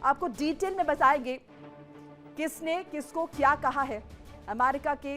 आपको डिटेल में बताएंगे किसने किसको क्या कहा है। अमेरिका के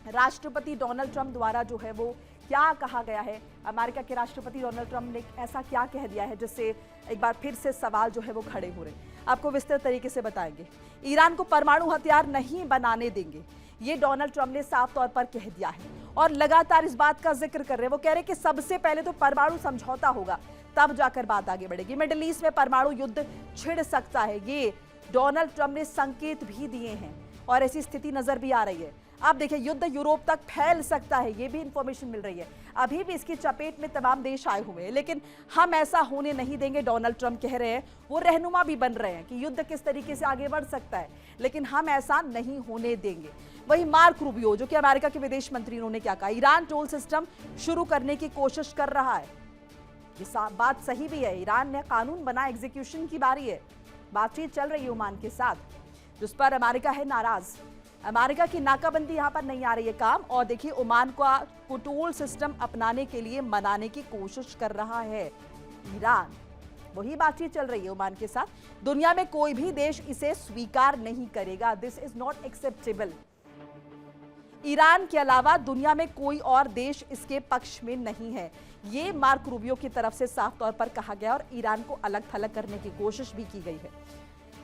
राष्ट्रपति डोनाल्ड ट्रंप द्वारा जो है वो क्या कहा गया है, अमेरिका के राष्ट्रपति डोनाल्ड ट्रंप ने ऐसा क्या कह दिया है जिससे एक बार फिर से सवाल जो है वो खड़े हो रहे हैं। आपको विस्तृत तरीके से बताएंगे। ईरान को परमाणु हथियार नहीं बनाने देंगे, ये डोनाल्ड ट्रंप ने साफ तौर पर कह दिया है और लगातार इस बात का जिक्र कर रहे हैं। वो कह रहे हैं कि सबसे पहले तो परमाणु समझौता होगा, तब जाकर बात आगे बढ़ेगी। मिडिल ईस्ट में परमाणु युद्ध छिड़ सकता है, ये डोनाल्ड ट्रंप ने संकेत भी दिए हैं और ऐसी स्थिति नजर भी आ रही है। आप देखिए, युद्ध यूरोप तक फैल सकता है, ये भी इंफॉर्मेशन मिल रही है। अभी भी इसकी चपेट में तमाम देश आए हुए हैं, लेकिन हम ऐसा होने नहीं देंगे, डोनाल्ड ट्रंप कह रहे हैं। वो रहनुमा भी बन रहे हैं कि युद्ध किस तरीके से आगे बढ़ सकता है, लेकिन हम ऐसा नहीं होने देंगे। वही मार्क रूबियो, जो कि अमेरिका के विदेश मंत्री, उन्होंने क्या कहा, ईरान टोल सिस्टम शुरू करने की कोशिश कर रहा है। ये बात सही भी है, ईरान ने कानून बना, एग्जीक्यूशन की बारी है। बातचीत चल रही है ओमान के साथ, जिस पर अमेरिका है नाराज। अमेरिका की नाकाबंदी यहां पर नहीं आ रही है काम। और देखिए, ओमान को टोल सिस्टम अपनाने के लिए मनाने की कोशिश कर रहा है ईरान। वही बातचीत चल रही है ओमान के साथ। दुनिया में कोई भी देश इसे स्वीकार नहीं करेगा, this is not acceptable. Iran के अलावा दुनिया में कोई और देश इसके पक्ष में नहीं है, ये मार्क रूबियो की तरफ से साफ तौर पर कहा गया और ईरान को अलग थलग करने की कोशिश भी की गई है।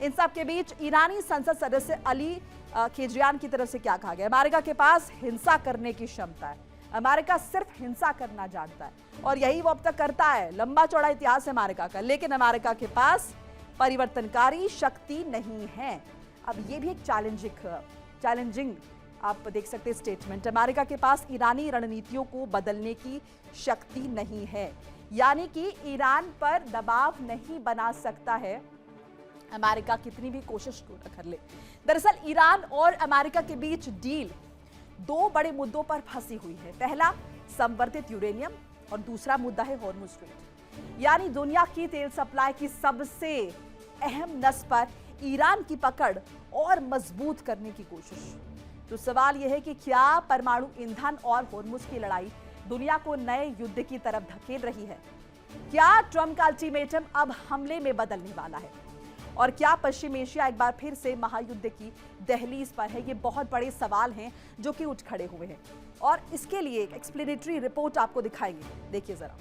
इन सब के बीच ईरानी संसद सदस्य अली खेजरियान की तरफ से क्या कहा गया, अमेरिका के पास हिंसा करने की क्षमता है, अमेरिका सिर्फ हिंसा करना जानता है और यही वो अब तक करता है। लंबा चौड़ा इतिहास है अमेरिका का, लेकिन अमेरिका के पास परिवर्तनकारी शक्ति नहीं है। अब ये भी एक चैलेंजिंग आप देख सकते हैं स्टेटमेंट। अमेरिका के पास ईरानी रणनीतियों को बदलने की शक्ति नहीं है, यानी कि ईरान पर दबाव नहीं बना सकता है अमेरिका, कितनी भी कोशिश कर ले। दरअसल ईरान और अमेरिका के बीच डील दो बड़े मुद्दों पर फंसी हुई है। पहला संवर्धित यूरेनियम और दूसरा मुद्दा है हॉर्मुज़ स्ट्रेट, यानी दुनिया की तेल सप्लाई की सबसे अहम नस पर ईरान की पकड़ और मजबूत करने की कोशिश। तो सवाल यह है कि क्या परमाणु ईंधन और हॉर्मुज़ की लड़ाई दुनिया को नए युद्ध की तरफ धकेल रही है? क्या ट्रंप का अल्टीमेटम अब हमले में बदलने वाला है? और क्या पश्चिम एशिया एक बार फिर से महायुद्ध की दहलीज पर है? ये बहुत बड़े सवाल हैं जो कि उठ खड़े हुए हैं और इसके लिए एक एक्सप्लेनेटरी रिपोर्ट आपको दिखाएंगे, देखिए जरा।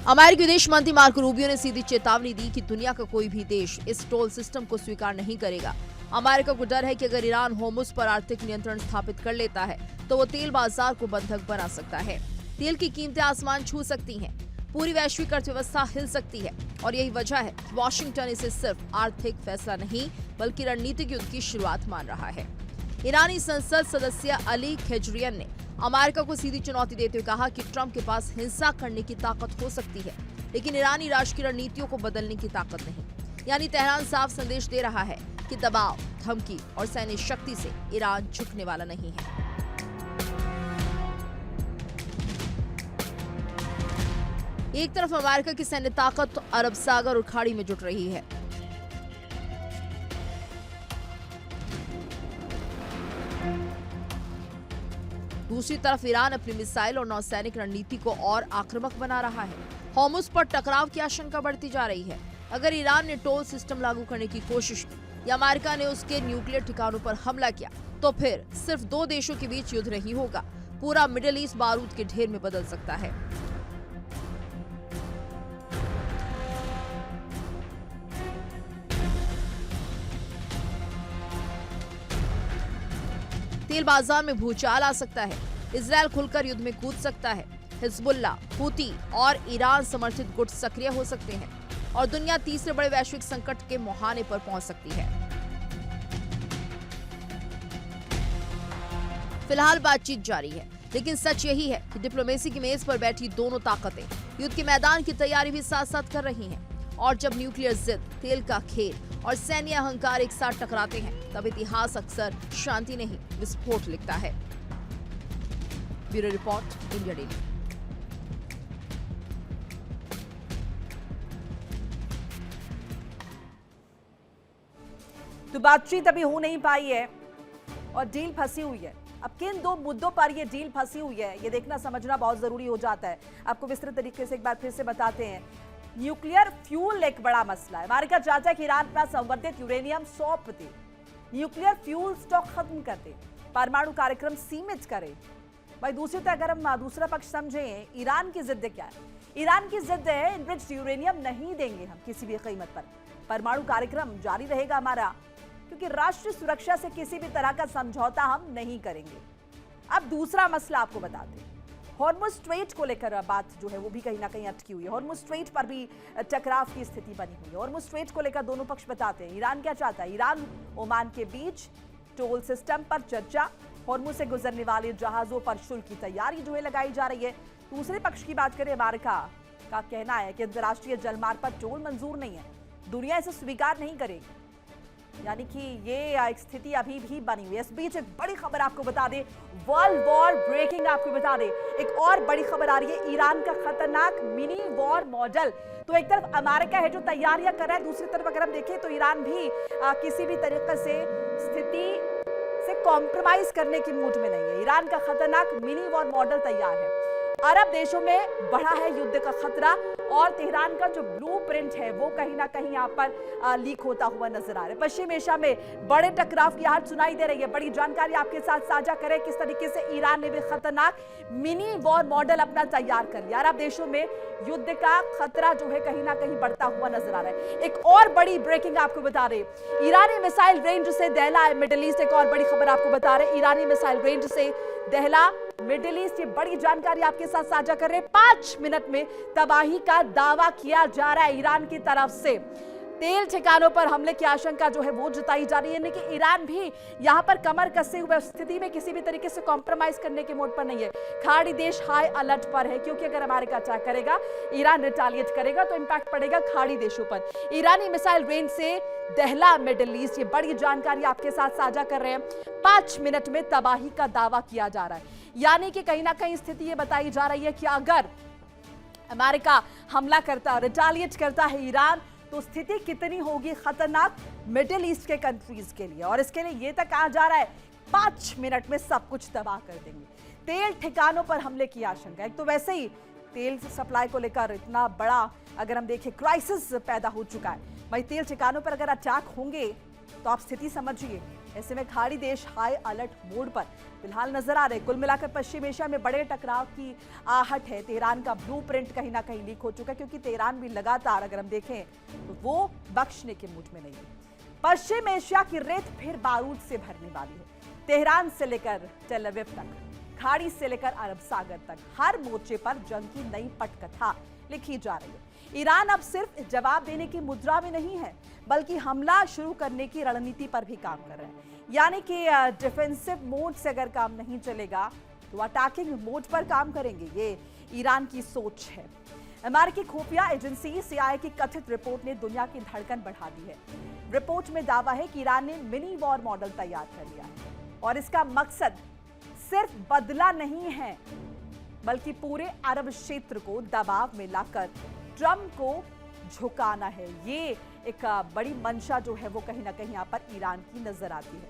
अमेरिकी विदेश मंत्री मार्को रूबियो ने सीधी चेतावनी दी कि दुनिया का कोई भी देश इस टोल सिस्टम को स्वीकार नहीं करेगा। अमेरिका को डर है कि अगर ईरान होर्मुज़ पर आर्थिक नियंत्रण स्थापित कर लेता है तो वो तेल बाजार को बंधक बना सकता है। तेल की कीमतें आसमान छू सकती हैं, पूरी वैश्विक अर्थव्यवस्था हिल सकती है और यही वजह है कि वॉशिंगटन इसे सिर्फ आर्थिक फैसला नहीं बल्कि रणनीतिक युद्ध की शुरुआत मान रहा है। ईरानी संसद सदस्य अली खेजरियन ने अमेरिका को सीधी चुनौती देते हुए कहा कि ट्रंप के पास हिंसा करने की ताकत हो सकती है, लेकिन ईरानी राष्ट्र की रणनीतियों को बदलने की ताकत नहीं। यानी तेहरान साफ संदेश दे रहा है कि दबाव, धमकी और सैन्य शक्ति से ईरान झुकने वाला नहीं है। एक तरफ अमेरिका की सैन्य ताकत अरब सागर और खाड़ी में जुट रही है, दूसरी तरफ ईरान अपनी मिसाइल और नौसैनिक रणनीति को और आक्रामक बना रहा है। होर्मुज़ पर टकराव की आशंका बढ़ती जा रही है। अगर ईरान ने टोल सिस्टम लागू करने की कोशिश की या अमेरिका ने उसके न्यूक्लियर ठिकानों पर हमला किया तो फिर सिर्फ दो देशों के बीच युद्ध नहीं होगा, पूरा मिडिल ईस्ट बारूद के ढेर में बदल सकता है। तेल बाजार में भूचाल आ सकता है, इजरायल खुलकर युद्ध में कूद सकता है, हिजबुल्लाह, हूती और ईरान समर्थित गुट सक्रिय हो सकते हैं और दुनिया तीसरे बड़े वैश्विक संकट के मुहाने पर पहुंच सकती है। फिलहाल बातचीत जारी है, लेकिन सच यही है कि डिप्लोमेसी की मेज पर बैठी दोनों ताकतें युद्ध के मैदान की तैयारी भी साथ साथ कर रही हैं और जब न्यूक्लियर जिद, तेल का खेल और सैन्य अहंकार एक साथ टकराते हैं तब इतिहास अक्सर शांति नहीं विस्फोट लिखता है। Bureau report, India daily. तो बातचीत अभी हो नहीं पाई है और डील फंसी हुई है। अब किन दो मुद्दों पर ये डील फंसी हुई है, ये देखना समझना बहुत जरूरी हो जाता है। आपको विस्तृत तरीके से एक बार फिर से बताते हैं। न्यूक्लियर फ्यूल एक बड़ा मसला है। अमेरिका चाहता है कि ईरान अपना संवर्धित यूरेनियम सौंप दे, न्यूक्लियर फ्यूल स्टॉक खत्म कर दे, परमाणु कार्यक्रम सीमित करे। भाई दूसरी तरफ अगर हम दूसरा पक्ष समझें, ईरान की जिद क्या है? ईरान की जिद है इनरिच्ड यूरेनियम नहीं देंगे हम किसी भी कीमत पर, परमाणु कार्यक्रम जारी रहेगा हमारा, क्योंकि राष्ट्रीय सुरक्षा से किसी भी तरह का समझौता हम नहीं करेंगे। अब दूसरा मसला आपको बताते हैं, हॉर्मुज़ स्ट्रेट को लेकर बात जो है वो भी कहीं ना कहीं अटकी हुई है। हॉर्मुज़ स्ट्रेट पर भी टकराव की स्थिति बनी हुई है। हॉर्मुज़ स्ट्रेट को लेकर दोनों पक्ष बताते हैं। ईरान क्या चाहता है? ईरान ओमान के बीच टोल सिस्टम पर चर्चा, हॉर्मुज़ से गुजरने वाले जहाजों पर शुल्क की तैयारी जो है लगाई जा रही है। दूसरे पक्ष की बात करें, अमेरिका का कहना है कि अंतर्राष्ट्रीय जलमार्ग पर टोल मंजूर नहीं है, दुनिया इसे स्वीकार नहीं करेगी। यानी कि ये एक स्थिति अभी भी बनी हुई है। इस बीच एक बड़ी खबर आपको बता दें, वर्ल्ड वॉर ब्रेकिंग आपको बता दें, एक और बड़ी खबर आ रही है, ईरान का खतरनाक मिनी वॉर मॉडल। तो एक तरफ अमेरिका है जो तैयारियां कर रहा है, दूसरी तरफ अगर हम देखें तो ईरान भी किसी भी तरीके से स्थिति से कॉम्प्रोमाइज करने की मूड में नहीं है। ईरान का खतरनाक मिनी वॉर मॉडल तैयार है। अरब देशों में बढ़ा है युद्ध का खतरा और तेहरान का जो ब्लूप्रिंट है वो कहीं ना कहीं यहाँ पर लीक होता हुआ नजर आ रहा है। पश्चिम एशिया में बड़े टकराव की आहट सुनाई दे रही है। बड़ी जानकारी आपके साथ साझा करें किस तरीके से ईरान ने भी खतरनाक मिनी वॉर मॉडल अपना तैयार कर लिया। अरब देशों में युद्ध का खतरा जो है कहीं ना कहीं बढ़ता हुआ नजर आ रहा है। एक और बड़ी ब्रेकिंग आपको बता रहे, ईरानी मिसाइल रेंज से दहला मिडिल ईस्ट। एक और बड़ी खबर आपको बता रहे, ईरानी मिसाइल रेंज से दहला मिडिल ईस्ट। ये बड़ी जानकारी आपके साथ साझा कर रहे हैं। 5 मिनट में तबाही का दावा किया जा रहा है ईरान की तरफ से। तेल ठिकानों पर हमले की आशंका जो है वो जताई जा रही है, यानी कि ईरान भी यहां पर कमर कसे हुए स्थिति में किसी भी तरीके से कॉम्प्रोमाइज करने के मोड पर नहीं है। खाड़ी देश हाई अलर्ट पर है, क्योंकि अगर अमेरिका अटैक करेगा, ईरान रिटालिएट करेगा तो इंपैक्ट पड़ेगा खाड़ी देशों पर। ईरानी मिसाइल रेंज से दहला मिडिल ईस्ट, ये बड़ी जानकारी आपके साथ साझा कर रहे हैं। 5 मिनट में तबाही का दावा किया जा रहा है, यानी कि कहीं ना कहीं स्थिति ये बताई जा रही है कि अगर अमेरिका हमला करता, रिटालिएट करता है ईरान, तो स्थिति कितनी होगी खतरनाक मिडिल ईस्ट के कंट्रीज के लिए। और इसके लिए ये तक कहा जा रहा है 5 मिनट में सब कुछ तबाह कर देंगे। तेल ठिकानों पर हमले की आशंका, एक तो वैसे ही तेल सप्लाई को लेकर इतना बड़ा अगर हम देखें क्राइसिस पैदा हो चुका है, भाई तेल ठिकानों पर अगर अटैक होंगे तो आप स्थिति समझिए। ऐसे में खाड़ी देश हाई अलर्ट मोड पर फिलहाल नजर आ रहे। कुल मिलाकर पश्चिम एशिया में बड़े टकराव की आहट है। तेहरान का ब्लूप्रिंट कहीं ना कहीं लीक हो चुका है, क्योंकि तेहरान भी लगातार अगर हम देखें तो वो बख्शने के मूड में नहीं है। पश्चिम एशिया की रेत फिर बारूद से भरने वाली है। तेहरान से लेकर टेल अवीव तक, खाड़ी से लेकर अरब सागर तक, हर मोर्चे पर जंग की नई पटकथा लिखी जा रही है। ईरान अब सिर्फ जवाब देने की मुद्रा में नहीं है, बल्कि हमला शुरू करने की रणनीति पर भी काम कर रहे हैं। यानी कि डिफेंसिव मोड से अगर काम नहीं चलेगा तो अटैकिंग मोड पर काम करेंगे, ये ईरान की सोच है। अमेरिकी खुफिया एजेंसी CIA की कथित रिपोर्ट ने दुनिया की धड़कन बढ़ा दी है। रिपोर्ट में दावा है कि ईरान ने मिनी वॉर मॉडल तैयार कर लिया है और इसका मकसद सिर्फ बदला नहीं है, बल्कि पूरे अरब क्षेत्र को दबाव में लाकर ट्रंप को झुकाना है। ये एक बड़ी मंशा जो है वो कहीं ना कहीं यहाँ पर ईरान की नजर आती है।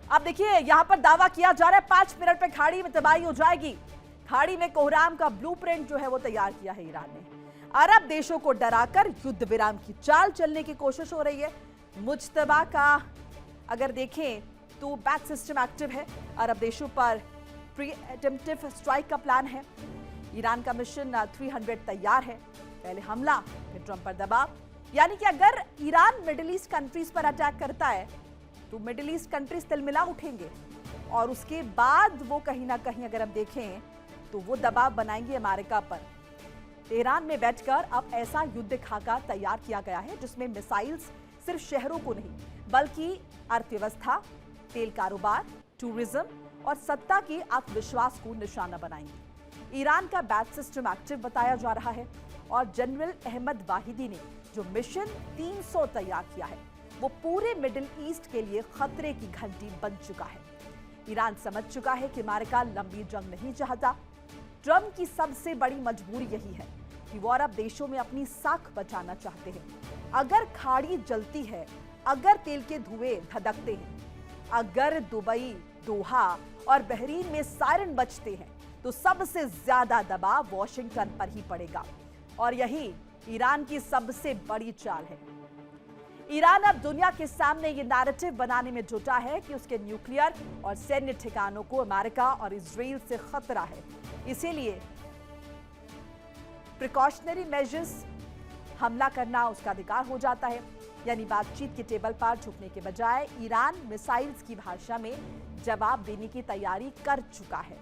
अब देखिए यहाँ पर दावा किया जा रहा है 5 मिनट में खाड़ी में तबाही हो जाएगी। खाड़ी में कोहराम का ब्लूप्रिंट जो है वो तैयार किया है ईरान ने। अरब देशों को डराकर युद्ध विराम की चाल चलने की कोशिश हो रही है। मुज्तबा का अगर देखें तो बैक सिस्टम एक्टिव है। अरब देशों पर प्रीएम्प्टिव स्ट्राइक का प्लान है। ईरान का मिशन 300 तैयार है। पहले हमला, फिर ट्रंप पर दबाव। यानी कि अगर ईरान मिडिल ईस्ट कंट्रीज पर अटैक करता है तो मिडिल ईस्ट कंट्रीज तिलमिला उठेंगे और उसके बाद वो कहीं ना कहीं अगर हम देखें तो वो दबाव बनाएंगे अमेरिका पर। तेहरान में बैठकर अब ऐसा युद्ध खाका तैयार किया गया है जिसमें मिसाइल्स सिर्फ शहरों को नहीं बल्कि अर्थव्यवस्था, तेल कारोबार, टूरिज्म और सत्ता की आत्मविश्वास को निशाना बनाएंगे। ईरान का बैट सिस्टम एक्टिव बताया जा रहा है और जनरल अहमद वाहिदी ने जो मिशन 300 तैयार किया है वो पूरे मिडिल ईस्ट के लिए खतरे की घंटी बन चुका है। ईरान समझ चुका है कि अमेरिका लंबी जंग नहीं चाहता। ट्रंप की सबसे बड़ी मजबूरी यही है कि वो अरब देशों में अपनी साख बचाना चाहते हैं। अगर खाड़ी जलती है, अगर तेल के धुएं धधकते हैं, अगर दुबई, दोहा और बहरीन में सायरन बजते हैं तो सबसे ज्यादा दबाव वॉशिंगटन पर ही पड़ेगा। और यही ईरान की सबसे बड़ी चाल है। ईरान अब दुनिया के सामने ये नैरेटिव बनाने में जुटा है कि उसके न्यूक्लियर और सैन्य ठिकानों को अमेरिका और इजराइल से खतरा है। इसीलिए प्रिकॉशनरी मेजर्स, हमला करना उसका अधिकार हो जाता है। यानी बातचीत के टेबल पर झुकने के बजाय ईरान मिसाइल्स की भाषा में जवाब देने की तैयारी कर चुका है।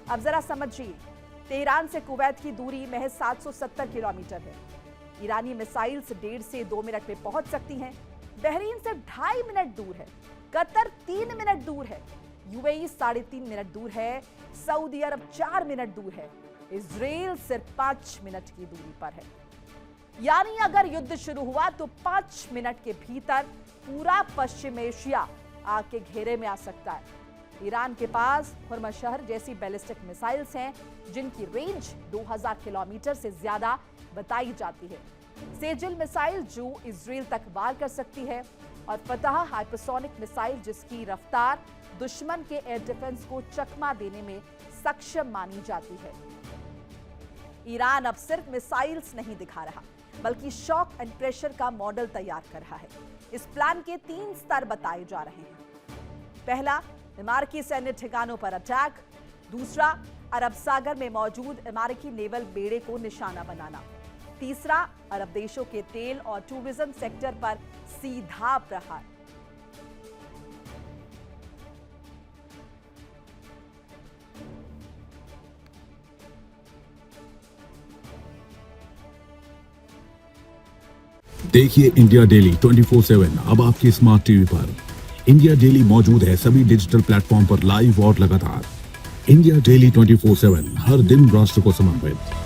अब जरा समझिए, तेहरान से कुवैत की दूरी महज 770 किलोमीटर है। ईरानी मिसाइल्स 1.5 से 2 मिनट में पहुंच सकती हैं। बहरीन से 2.5 मिनट दूर है, कतर 3 मिनट दूर है, यूएई 3.5 मिनट दूर है, सऊदी अरब 4 मिनट दूर है, इजराइल सिर्फ 5 मिनट की दूरी पर है। यानी अगर युद्ध शुरू हुआ तो 5 मिनट के भीतर पूरा पश्चिम एशिया आग के घेरे में आ सकता है। ईरान के पास हुर्मज शहर जैसी बैलिस्टिक मिसाइल्स हैं जिनकी रेंज 2000 किलोमीटर से ज्यादा बताई जाती है। सेजिल मिसाइल जो इजराइल तक वार कर सकती है, और फतह हाइपरसोनिक मिसाइल जिसकी रफ्तार दुश्मन के एयर डिफेंस को चकमा देने में सक्षम मानी जाती है। ईरान अब सिर्फ मिसाइल्स नहीं दिखा रहा बल्कि शॉक एंड प्रेशर का मॉडल तैयार कर रहा है। इस प्लान के 3 स्तर बताए जा रहे हैं। पहला, अमेरिकी सैन्य ठिकानों पर अटैक। दूसरा, अरब सागर में मौजूद अमेरिकी नेवल बेड़े को निशाना बनाना। तीसरा, अरब देशों के तेल और टूरिज्म सेक्टर पर सीधा प्रहार। देखिए इंडिया डेली 24/7 अब आपके स्मार्ट टीवी पर। इंडिया डेली मौजूद है सभी डिजिटल प्लेटफॉर्म पर लाइव और लगातार। इंडिया डेली 24/7 हर दिन राष्ट्र को समर्पित।